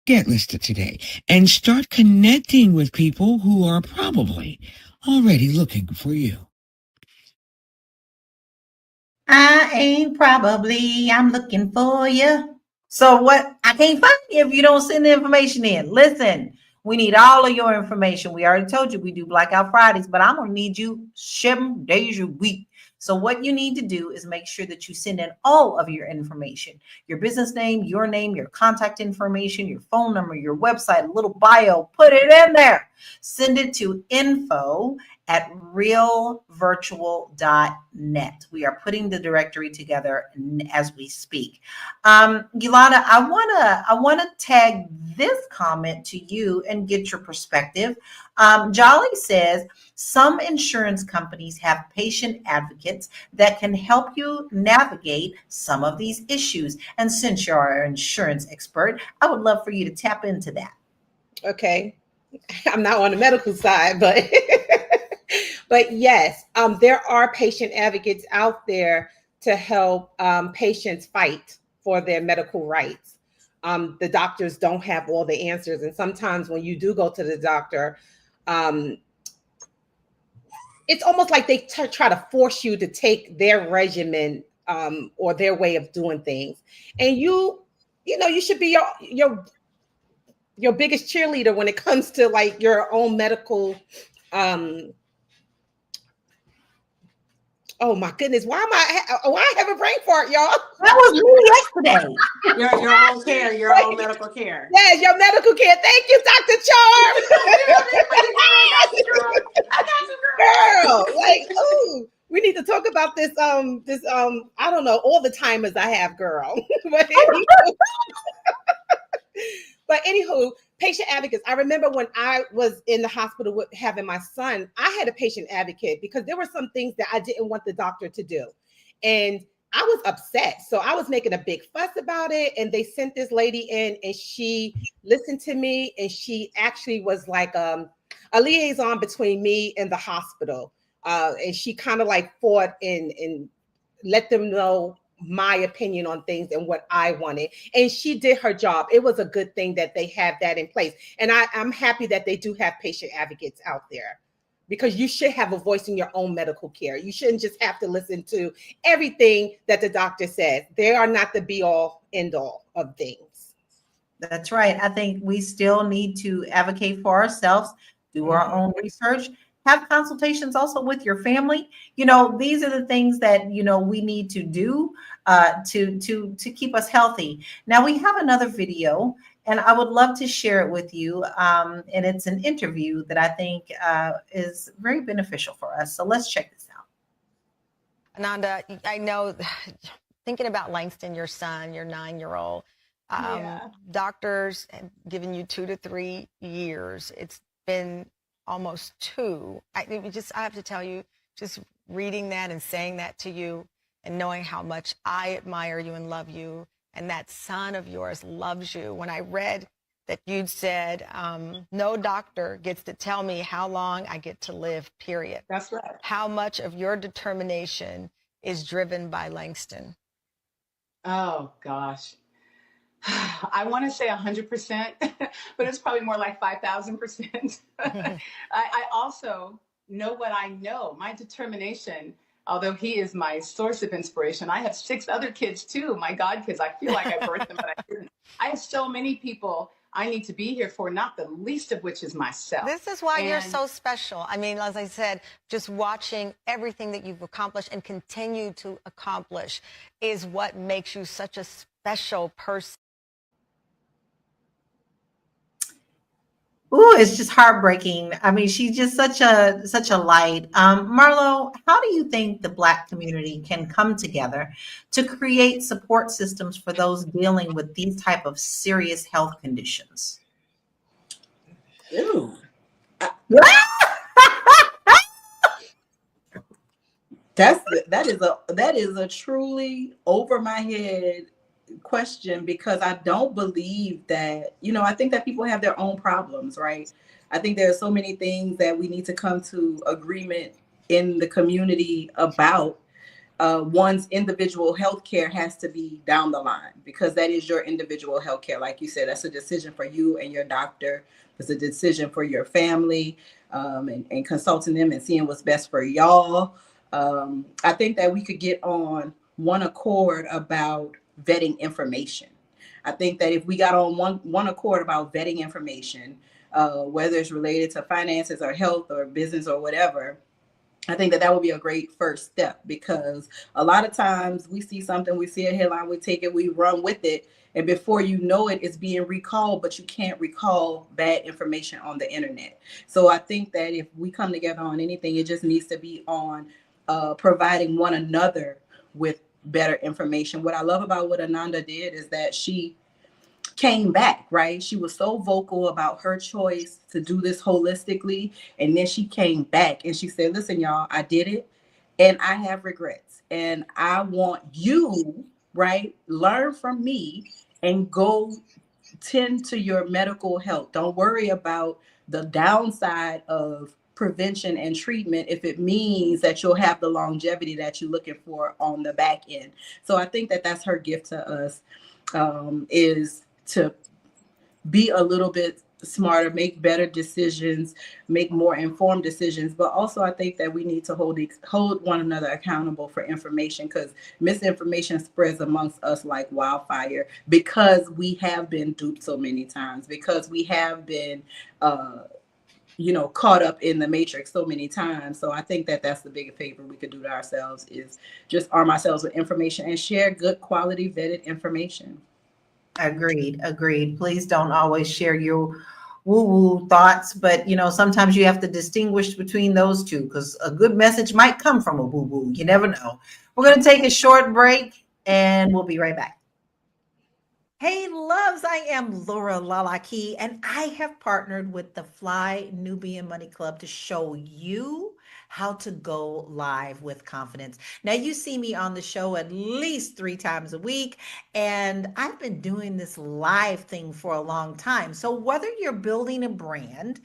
Get listed today and start connecting with people who are probably already looking for you. I'm looking for you. So what? I can't find you if you don't send the information in. Listen, we need all of your information. We already told you we do Blackout Fridays, but I'm going to need you 7 days a week. So what you need to do is make sure that you send in all of your information, your business name, your contact information, your phone number, your website, a little bio, put it in there. Send it to info@realvirtual.net. We are putting the directory together as we speak. Yolanda, I want to tag this comment to you and get your perspective. Jolly says, some insurance companies have patient advocates that can help you navigate some of these issues. And since you're our insurance expert, I would love for you to tap into that. Okay. I'm not on the medical side, but but yes, there are patient advocates out there to help patients fight for their medical rights. The doctors don't have all the answers. And sometimes when you do go to the doctor, it's almost like they try to force you to take their regimen or their way of doing things. And you know, you should be your biggest cheerleader when it comes to like your own medical oh my goodness, why I have a brain fart, y'all? That was me yesterday. Your own care, your own medical care. Yes, your medical care. Thank you, Dr. Charm. I got you, Girl, like, ooh, we need to talk about this. I don't know, all the timers I have, girl. But anywho, patient advocates. I remember when I was in the hospital with having my son, I had a patient advocate because there were some things that I didn't want the doctor to do. And I was upset. So I was making a big fuss about it. And they sent this lady in and she listened to me. And she actually was like a liaison between me and the hospital. And she kind of like fought and let them know my opinion on things and what I wanted. And she did her job. It was a good thing that they have that in place. And I'm happy that they do have patient advocates out there, because you should have a voice in your own medical care. You shouldn't just have to listen to everything that the doctor says. They are not the be all end all of things. That's right. I think we still need to advocate for ourselves, do our own research, have consultations also with your family. You know, these are the things that, you know, we need to do to keep us healthy. Now we have another video and I would love to share it with you. And it's an interview that I think is very beneficial for us. So let's check this out. Ananda, I know, thinking about Langston, your son, your 9-year-old, doctors have given you 2 to 3 years. It's been almost 2. I have to tell you, just reading that and saying that to you and knowing how much I admire you and love you, and that son of yours loves you. When I read that you'd said, no doctor gets to tell me how long I get to live, period. That's right. How much of your determination is driven by Langston? Oh, gosh. I want to say 100%, but it's probably more like 5,000%. I also know what I know. My determination, although he is my source of inspiration, I have 6 other kids too, my God kids. I feel like I birthed them, but I didn't. I have so many people I need to be here for, not the least of which is myself. This is why you're so special. I mean, as I said, just watching everything that you've accomplished and continue to accomplish is what makes you such a special person. Ooh, it's just heartbreaking. I mean, she's just such a light. Marlo, how do you think the Black community can come together to create support systems for those dealing with these type of serious health conditions? Ooh. That is a truly over my head question, because I don't believe that, you know, I think that people have their own problems, right? I think there are so many things that we need to come to agreement in the community about. One's individual health care has to be down the line, because that is your individual health care. Like you said, that's a decision for you and your doctor. It's a decision for your family, and consulting them and seeing what's best for y'all. I think that we could get on one accord about vetting information. I think that if we got on one accord about vetting information, whether it's related to finances or health or business or whatever, I think that would be a great first step, because a lot of times we see something, we see a headline, we take it, we run with it, and before you know it, it's being recalled, but you can't recall bad information on the internet. So I think that if we come together on anything, it just needs to be on providing one another with better information. What I love about what Ananda did is that she came back, right? She was so vocal about her choice to do this holistically. And then she came back and she said, listen, y'all, I did it and I have regrets. And I want you, right, learn from me and go tend to your medical health. Don't worry about the downside of prevention and treatment if it means that you'll have the longevity that you're looking for on the back end. So I think that that's her gift to us, is to be a little bit smarter, make better decisions, make more informed decisions. But also, I think that we need to hold one another accountable for information, because misinformation spreads amongst us like wildfire, because we have been duped so many times, because we have been caught up in the matrix so many times. So I think that that's the biggest favor we could do to ourselves, is just arm ourselves with information and share good quality vetted information. Agreed. Please don't always share your woo-woo thoughts, but sometimes you have to distinguish between those two, because a good message might come from a woo-woo. You never know. We're going to take a short break and we'll be right back. Hey loves, I am Laura Lalaki, and I have partnered with the Fly Nubian Money Club to show you how to go live with confidence. Now, you see me on the show at least 3 times a week, and I've been doing this live thing for a long time. So whether you're building a brand,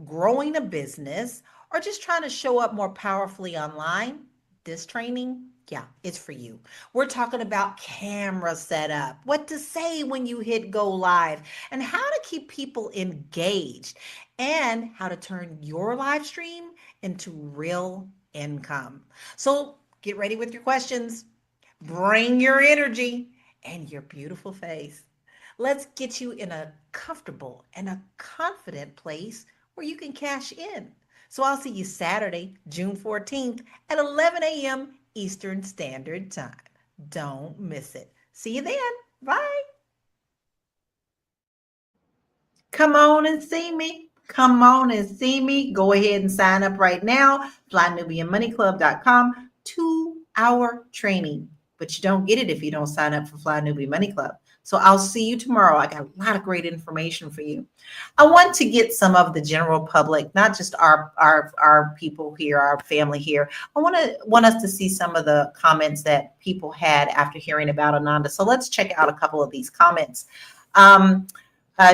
growing a business, or just trying to show up more powerfully online, this training, yeah, it's for you. We're talking about camera setup, what to say when you hit go live, and how to keep people engaged, and how to turn your live stream into real income. So get ready with your questions, bring your energy and your beautiful face. Let's get you in a comfortable and a confident place where you can cash in. So I'll see you Saturday, June 14th at 11 a.m. Eastern Standard Time. Don't miss it. See you then. Bye. Come on and see me. Come on and see me. Go ahead and sign up right now. FlyNubianMoneyClub.com. 2-hour training. But you don't get it if you don't sign up for Fly Nubian Money Club. So I'll see you tomorrow. I got a lot of great information for you. I want to get some of the general public, not just our people here, our family here. I want us to see some of the comments that people had after hearing about Ananda. So let's check out a couple of these comments.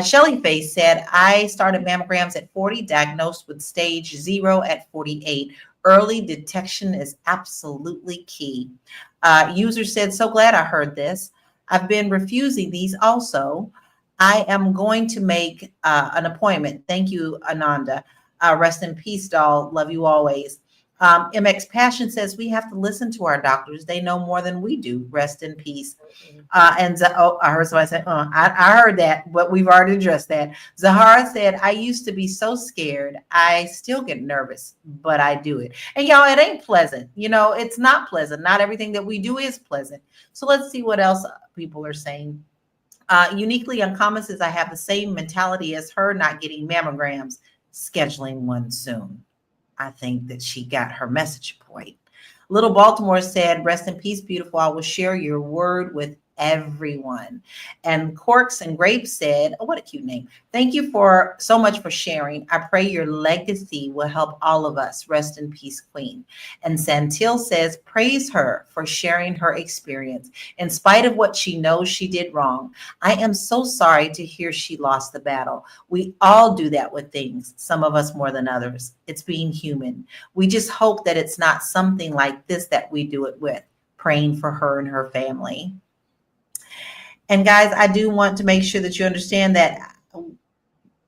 Shelly Face said, I started mammograms at 40, diagnosed with stage 0 at 48. Early detection is absolutely key. User said, so glad I heard this. I've been refusing these also. I am going to make an appointment. Thank you, Ananda. Rest in peace, doll. Love you always. MX Passion says, we have to listen to our doctors. They know more than we do. Rest in peace. I heard somebody say, I heard that, but we've already addressed that. Zahara said, I used to be so scared. I still get nervous, but I do it. And y'all, it ain't pleasant. It's not pleasant. Not everything that we do is pleasant. So let's see what else people are saying. Uniquely Uncommon says, I have the same mentality as her, not getting mammograms, scheduling one soon. I think that she got her message point. Little Baltimore said, rest in peace, beautiful. I will share your word with everyone. And Corks and Grapes said, oh, what a cute name. Thank you so much for sharing. I pray your legacy will help all of us. Rest in peace, Queen. And Santil says, praise her for sharing her experience. In spite of what she knows she did wrong, I am so sorry to hear she lost the battle. We all do that with things, some of us more than others. It's being human. We just hope that it's not something like this that we do it with. Praying for her and her family. And guys, I do want to make sure that you understand that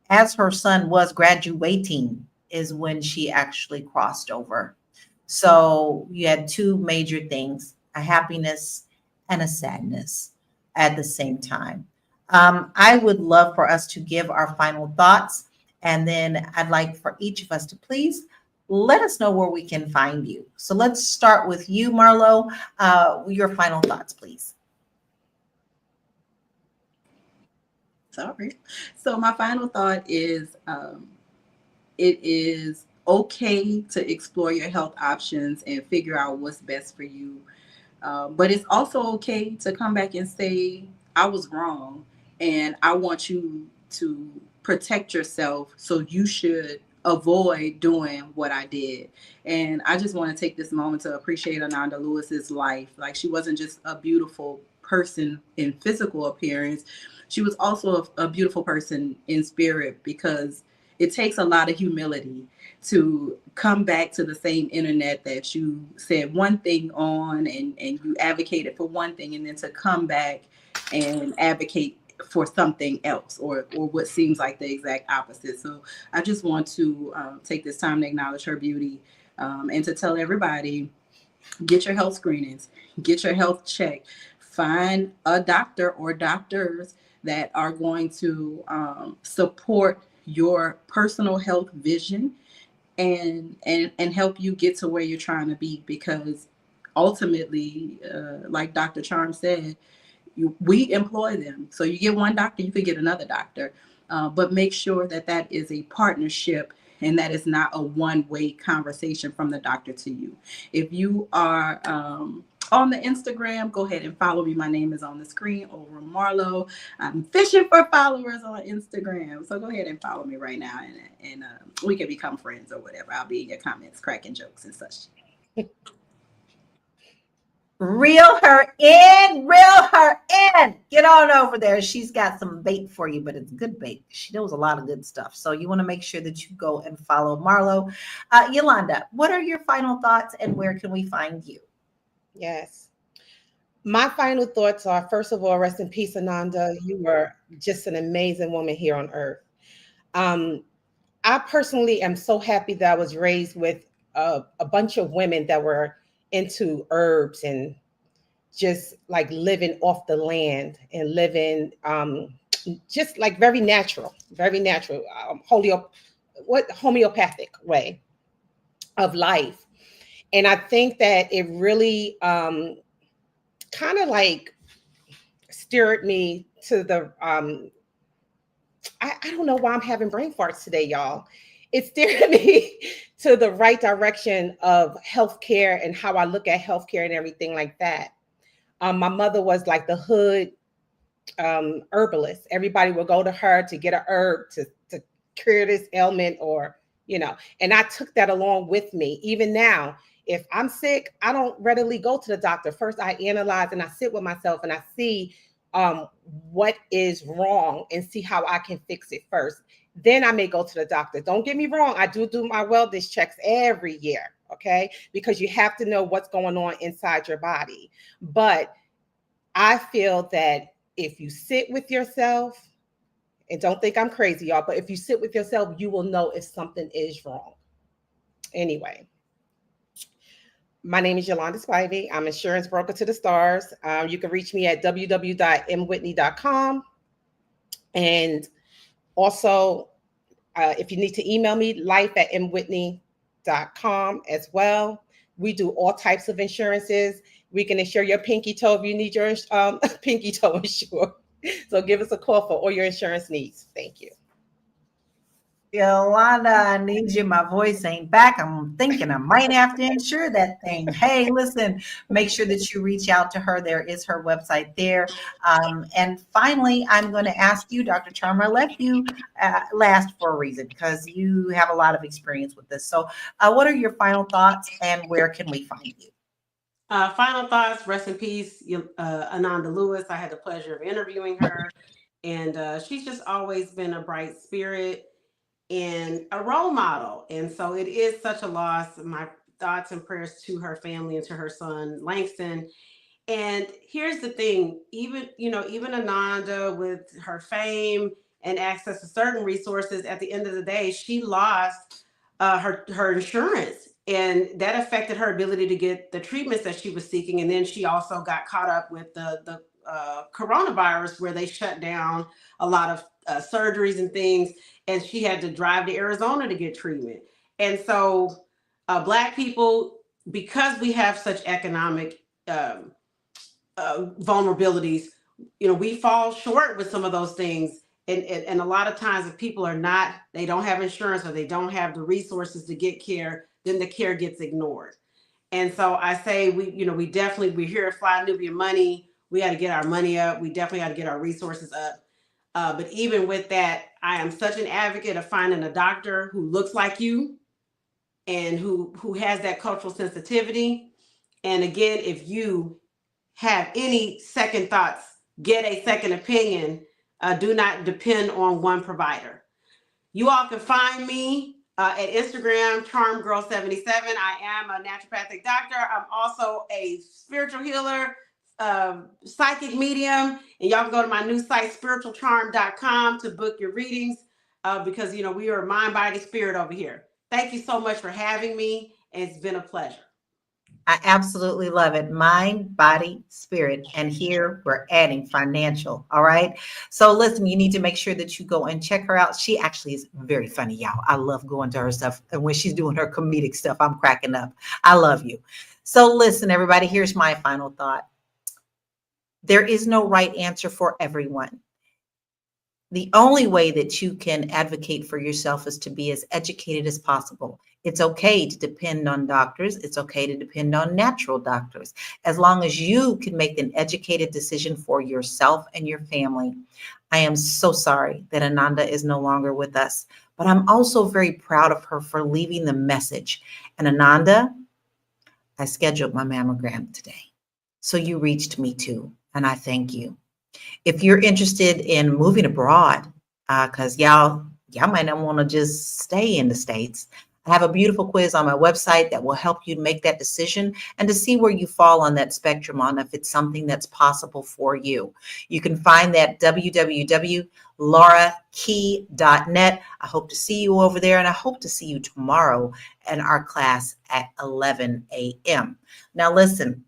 as her son was graduating is when she actually crossed over. So you had 2 major things, a happiness and a sadness at the same time. I would love for us to give our final thoughts, and then I'd like for each of us to please let us know where we can find you. So let's start with you, Marlo. Your final thoughts, please. Sorry. So my final thought is it is okay to explore your health options and figure out what's best for you. But it's also okay to come back and say, I was wrong, and I want you to protect yourself. So you should avoid doing what I did. And I just want to take this moment to appreciate Ananda Lewis's life. Like, she wasn't just a beautiful person in physical appearance. She was also a beautiful person in spirit, because it takes a lot of humility to come back to the same internet that you said one thing on and you advocated for one thing, and then to come back and advocate for something else, or what seems like the exact opposite. So I just want to take this time to acknowledge her beauty, and to tell everybody, get your health screenings, get your health checked, find a doctor or doctors that are going to support your personal health vision, and help you get to where you're trying to be. Because ultimately, like Dr. Charm said, we employ them. So you get one doctor, you could get another doctor, but make sure that that is a partnership and that is not a one-way conversation from the doctor to you. If you are on the Instagram, go ahead and follow me. My name is on the screen over Marlo. I'm fishing for followers on Instagram. So go ahead and follow me right now, and we can become friends or whatever. I'll be in your comments cracking jokes and such. Reel her in, reel her in. Get on over there. She's got some bait for you, but it's good bait. She knows a lot of good stuff. So you want to make sure that you go and follow Marlo. Yolanda, what are your final thoughts and where can we find you? Yes. My final thoughts are, first of all, rest in peace, Ananda. You were just an amazing woman here on earth. I personally am so happy that I was raised with a bunch of women that were into herbs and just like living off the land and living just like very natural, homeopathic way of life. And I think that it really kind of like steered me to the I don't know why I'm having brain farts today, y'all. It steered me to the right direction of healthcare and how I look at healthcare and everything like that. My mother was like the hood herbalist. Everybody would go to her to get a herb to cure this ailment, or, and I took that along with me. Even now, if I'm sick, I don't readily go to the doctor. First, I analyze and I sit with myself and I see what is wrong and see how I can fix it first. Then I may go to the doctor. Don't get me wrong. I do my wellness checks every year, okay? Because you have to know what's going on inside your body. But I feel that if you sit with yourself, and don't think I'm crazy, y'all, but if you sit with yourself, you will know if something is wrong. Anyway, my name is Yolanda Spivey. I'm insurance broker to the stars. You can reach me at www.mwhitney.com. And also, if you need to email me, life@mwhitney.com as well. We do all types of insurances. We can insure your pinky toe if you need your pinky toe insured. So give us a call for all your insurance needs. Thank you. Yolanda, I need you. My voice ain't back. I'm thinking I might have to insure that thing. Hey, listen, make sure that you reach out to her. There is her website there. And finally, I'm going to ask you, Dr. Charmer, I left you last for a reason because you have a lot of experience with this. So what are your final thoughts and where can we find you? Final thoughts, rest in peace, Ananda Lewis. I had the pleasure of interviewing her, and she's just always been a bright spirit and a role model. And so it is such a loss. My thoughts and prayers to her family and to her son, Langston. And here's the thing, even Ananda, with her fame and access to certain resources, at the end of the day, she lost her insurance. And that affected her ability to get the treatments that she was seeking. And then she also got caught up with the coronavirus, where they shut down a lot of surgeries and things. And she had to drive to Arizona to get treatment. And so Black people, because we have such economic vulnerabilities, we fall short with some of those things. And a lot of times if people they don't have insurance or they don't have the resources to get care, then the care gets ignored. And so I say, we're here at Fly Nubian Money. We got to get our money up. We definitely got to get our resources up. But even with that, I am such an advocate of finding a doctor who looks like you and who has that cultural sensitivity. And again, if you have any second thoughts, get a second opinion. Do not depend on one provider. You all can find me at Instagram, CharmGirl77. I am a naturopathic doctor. I'm also a spiritual healer, psychic medium, and y'all can go to my new site, spiritualcharm.com, to book your readings, because we are mind, body, spirit over here. Thank you so much for having me, and it's been a pleasure. I absolutely love it. Mind, body, spirit. And here we're adding financial. All right. So listen, you need to make sure that you go and check her out. She actually is very funny, y'all. I love going to her stuff. And when she's doing her comedic stuff, I'm cracking up. I love you. So listen, everybody, here's my final thought. There is no right answer for everyone. The only way that you can advocate for yourself is to be as educated as possible. It's okay to depend on doctors. It's okay to depend on natural doctors, as long as you can make an educated decision for yourself and your family. I am so sorry that Ananda is no longer with us, but I'm also very proud of her for leaving the message. And Ananda, I scheduled my mammogram today. So you reached me too, and I thank you. If you're interested in moving abroad, because y'all might not want to just stay in the States, I have a beautiful quiz on my website that will help you make that decision and to see where you fall on that spectrum, on if it's something that's possible for you. You can find that www.laurakey.net. I hope to see you over there, and I hope to see you tomorrow in our class at 11 a.m. Now listen,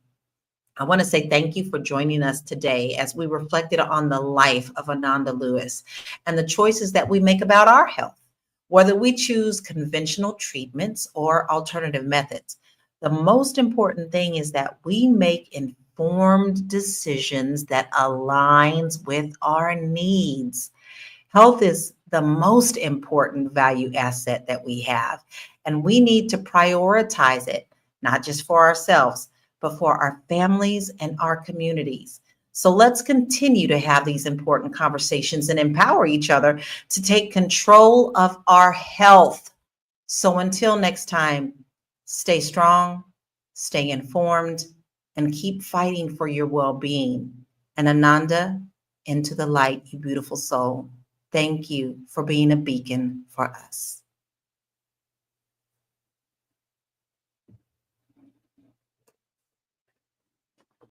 I want to say thank you for joining us today as we reflected on the life of Ananda Lewis and the choices that we make about our health, whether we choose conventional treatments or alternative methods. The most important thing is that we make informed decisions that aligns with our needs. Health is the most important value asset that we have, and we need to prioritize it, not just for ourselves, but for our families and our communities. So let's continue to have these important conversations and empower each other to take control of our health. So until next time, stay strong, stay informed, and keep fighting for your well-being. And Ananda, into the light, you beautiful soul. Thank you for being a beacon for us.